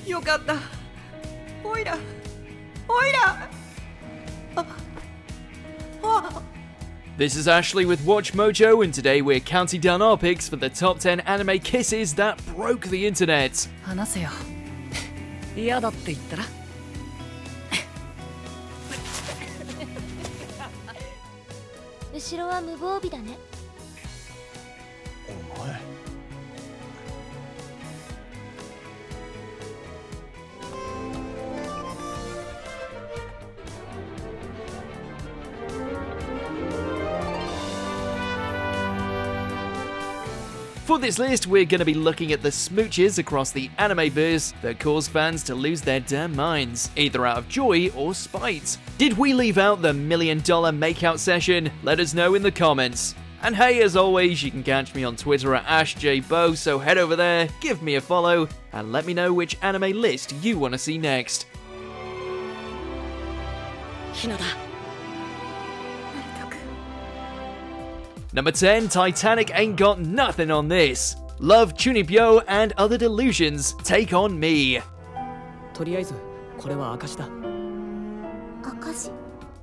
よかった。おいら。おいら。This is Ashley with WatchMojo, and today we're counting down our picks for the top 10 anime kisses that broke the internet. 話せよ。嫌だって言ったら。後ろは無防備だね。お前。For this list, we're going to be looking at the smooches across the anime-verse that cause fans to lose their damn minds, either out of joy or spite. Did we leave out the $1 million makeout session? Let us know in the comments. And hey, as always, you can catch me on Twitter at AshJBo, so head over there, give me a follow, and let me know which anime list you want to see next. Number 10, Titanic ain't got nothing on this. Love, Chunibyo, and Other Delusions, Take on Me. とりあえずこれは証だ。証?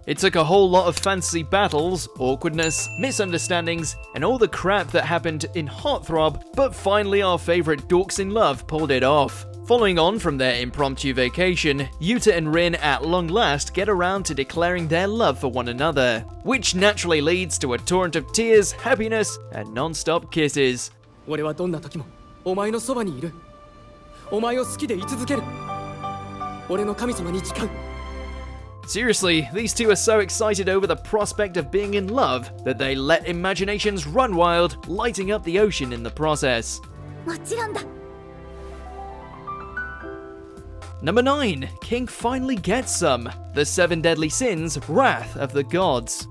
It took a whole lot of fantasy battles, awkwardness, misunderstandings, and all the crap that happened in Heartthrob, but finally our favourite dorks in love pulled it off. Following on from their impromptu vacation, Yuta and Rin at long last get around to declaring their love for one another, which naturally leads to a torrent of tears, happiness, and non-stop kisses. 俺はどんな時もお前のそばにいる。お前を好きでい続ける。俺の神様に誓う。 Seriously, these two are so excited over the prospect of being in love that they let imaginations run wild, lighting up the ocean in the process. もちろんだ。Number 9, King finally gets some. The 7 Deadly Sins, Wrath of the Gods.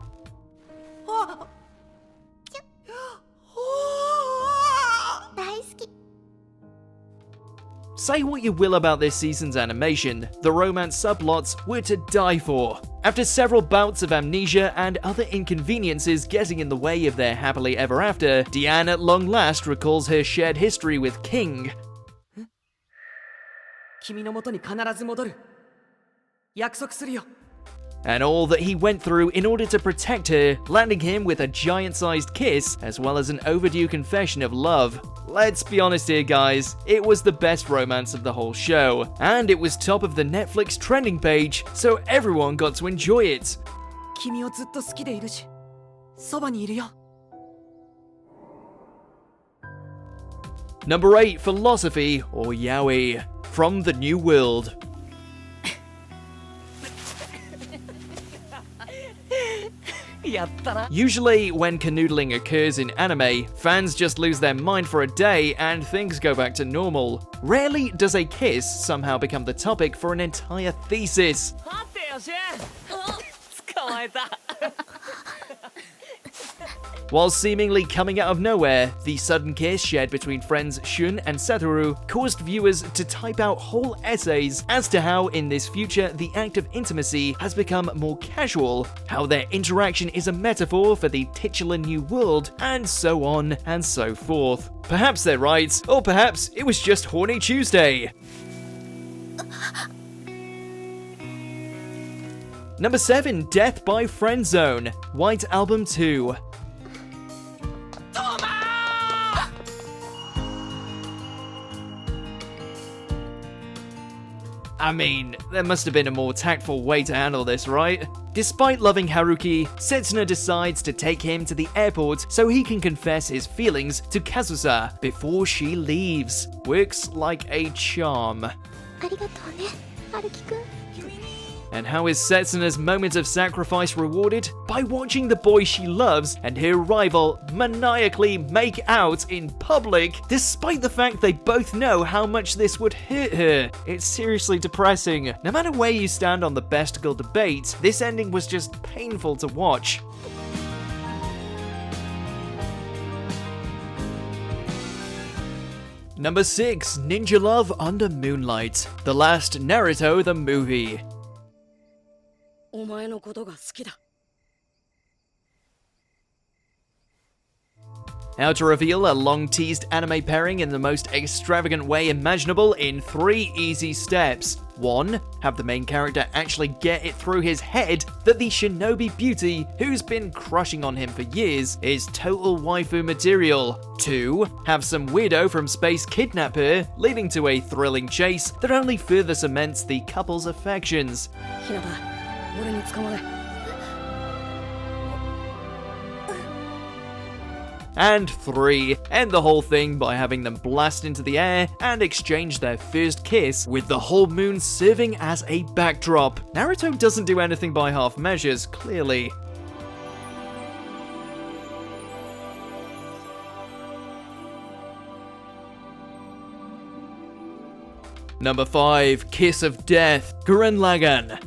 Say what you will about this season's animation, the romance subplots were to die for. After several bouts of amnesia and other inconveniences getting in the way of their happily ever after, Diane at long last recalls her shared history with King. 君の元に必ず戻る。約束するよ。 And all that he went through in order to protect her, landing him with a giant-sized kiss, as well as an overdue confession of love. Let's be honest here, guys, it was the best romance of the whole show, and it was top of the Netflix trending page, so everyone got to enjoy it. 君をずっと好きでいるし、そばにいるよ。 Number 8, Philosophy, or Yaoi, from the New World. Usually, when canoodling occurs in anime, fans just lose their mind for a day and things go back to normal. Rarely does a kiss somehow become the topic for an entire thesis. While seemingly coming out of nowhere, the sudden kiss shared between friends Shun and Satoru caused viewers to type out whole essays as to how in this future the act of intimacy has become more casual, how their interaction is a metaphor for the titular new world, and so on and so forth. Perhaps they're right, or perhaps it was just Horny Tuesday. Number 7, Death by Friendzone, White Album 2. I mean, there must have been a more tactful way to handle this, right? Despite loving Haruki, Setsuna decides to take him to the airport so he can confess his feelings to Kazusa before she leaves. Works like a charm. ありがとうね、春樹くん。 And how is Setsuna's moment of sacrifice rewarded? By watching the boy she loves and her rival maniacally make out in public, despite the fact they both know how much this would hurt her. It's seriously depressing. No matter where you stand on the best girl debate, this ending was just painful to watch. Number 6, Ninja Love Under Moonlight, the last Naruto the movie. お前のことが好きだ。How to reveal a long-teased anime pairing in the most extravagant way imaginable in 3 easy steps. 1. Have the main character actually get it through his head that the shinobi beauty, who's been crushing on him for years, is total waifu material. 2. Have some weirdo from space kidnap her, leading to a thrilling chase that only further cements the couple's affections. ひなた、俺に捕まれ。 And 3. End the whole thing by having them blast into the air and exchange their first kiss with the whole moon serving as a backdrop. Naruto doesn't do anything by half measures, clearly. Number 5. Kiss of Death, Gurren Lagann.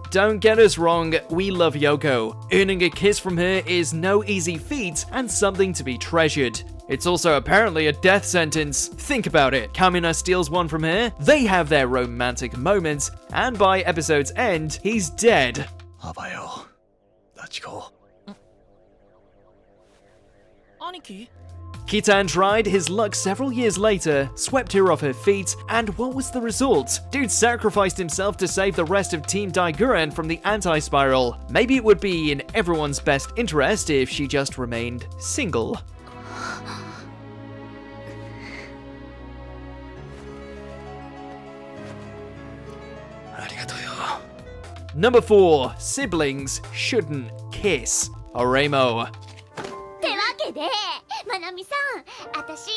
Don't get us wrong, we love Yoko. Earning a kiss from her is no easy feat and something to be treasured. It's also apparently a death sentence. Think about it. Kamina steals one from her, they have their romantic moments, and by episode's end, he's dead. Kitan tried his luck several years later, swept her off her feet, and what was the result? Dude sacrificed himself to save the rest of Team Daiguren from the anti-spiral. Maybe it would be in everyone's best interest if she just remained single. Number 4. Siblings shouldn't kiss. Oremo. ってわけでまなみさん、私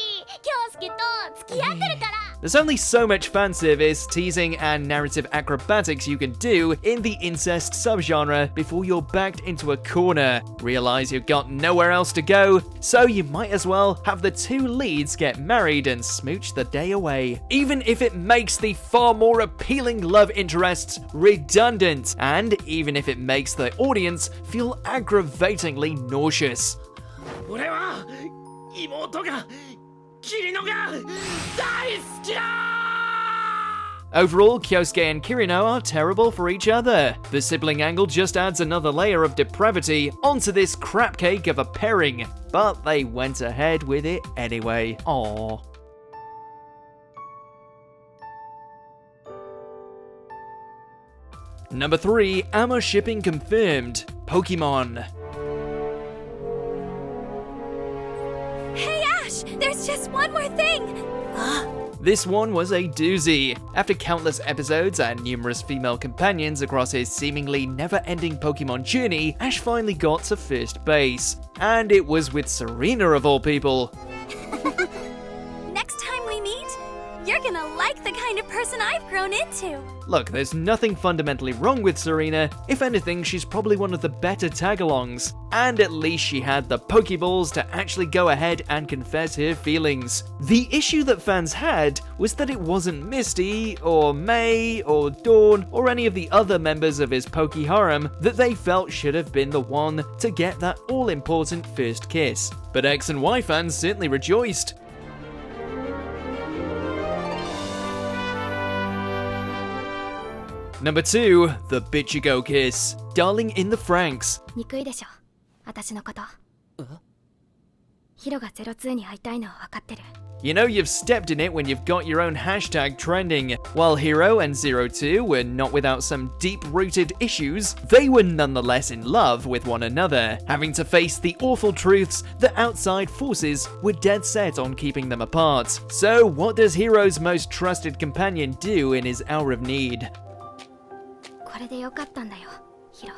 京介と付き合ってるから。 There's only so much fan service, teasing, and narrative acrobatics you can do in the incest subgenre before you're backed into a corner. Realize you've got nowhere else to go, so you might as well have the 2 leads get married and smooch the day away. Even if it makes the far more appealing love interests redundant, and even if it makes the audience feel aggravatingly nauseous. 俺は妹が桐野が大好きだ! Overall, Kyosuke and Kirino are terrible for each other. The sibling angle just adds another layer of depravity onto this crapcake of a pairing, but they went ahead with it anyway. Aww. Number 3. Amourshipping Confirmed, Pokemon. Hey Ash, there's just one more thing. This one was a doozy. After countless episodes and numerous female companions across his seemingly never-ending Pokemon journey, Ash finally got to first base. And it was with Serena of all people. Next time we meet, you're gonna like the kind of person I've grown into. Look, there's nothing fundamentally wrong with Serena. If anything, she's probably one of the better tag-alongs. And at least she had the Pokeballs to actually go ahead and confess her feelings. The issue that fans had was that it wasn't Misty, or May, or Dawn, or any of the other members of his Poke harem that they felt should have been the one to get that all-important first kiss. But X and Y fans certainly rejoiced. Number 2, the Bitchigo Kiss, Darling in the Franxx. 憎いでしょ、私のこと。ヒロが02に会いたいのは分かってる。 You know you've stepped in it when you've got your own hashtag trending. While Hiro and 02 were not without some deep-rooted issues, they were nonetheless in love with one another, having to face the awful truths that outside forces were dead set on keeping them apart. So what does Hiro's most trusted companion do in his hour of need? これでよかったんだよ、ヒロ。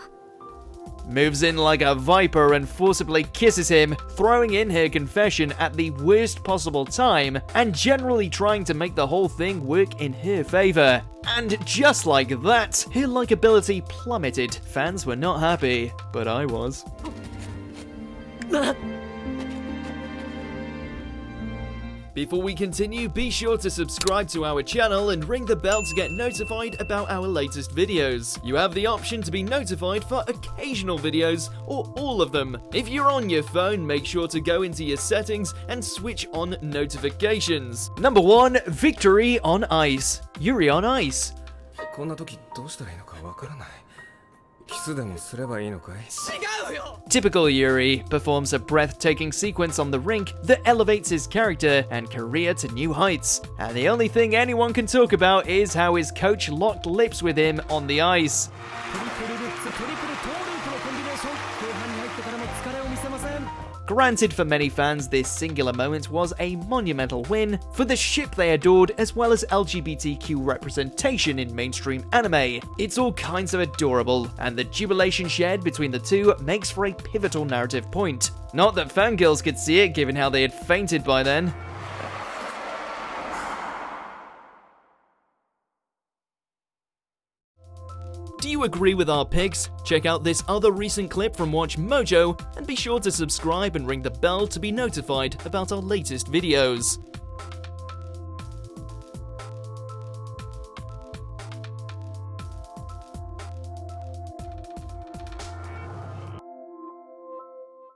Moves in like a viper and forcibly kisses him, throwing in her confession at the worst possible time and generally trying to make the whole thing work in her favor. And just like that, her likability plummeted. Fans were not happy, but I was. Before we continue, be sure to subscribe to our channel and ring the bell to get notified about our latest videos. You have the option to be notified for occasional videos or all of them. If you're on your phone, make sure to go into your settings and switch on notifications. Number 1, Victuuri on Ice, Yuri on Ice. こんな時どうしたらいいのかわからない。キスでもすればいいのかい？ Typical Yuri performs a breathtaking sequence on the rink that elevates his character and career to new heights, and the only thing anyone can talk about is how his coach locked lips with him on the ice. Granted, for many fans, this singular moment was a monumental win for the ship they adored, as well as LGBTQ representation in mainstream anime. It's all kinds of adorable, and the jubilation shared between the two makes for a pivotal narrative point. Not that fangirls could see it, given how they had fainted by then. Do you agree with our picks? Check out this other recent clip from WatchMojo, and be sure to subscribe and ring the bell to be notified about our latest videos.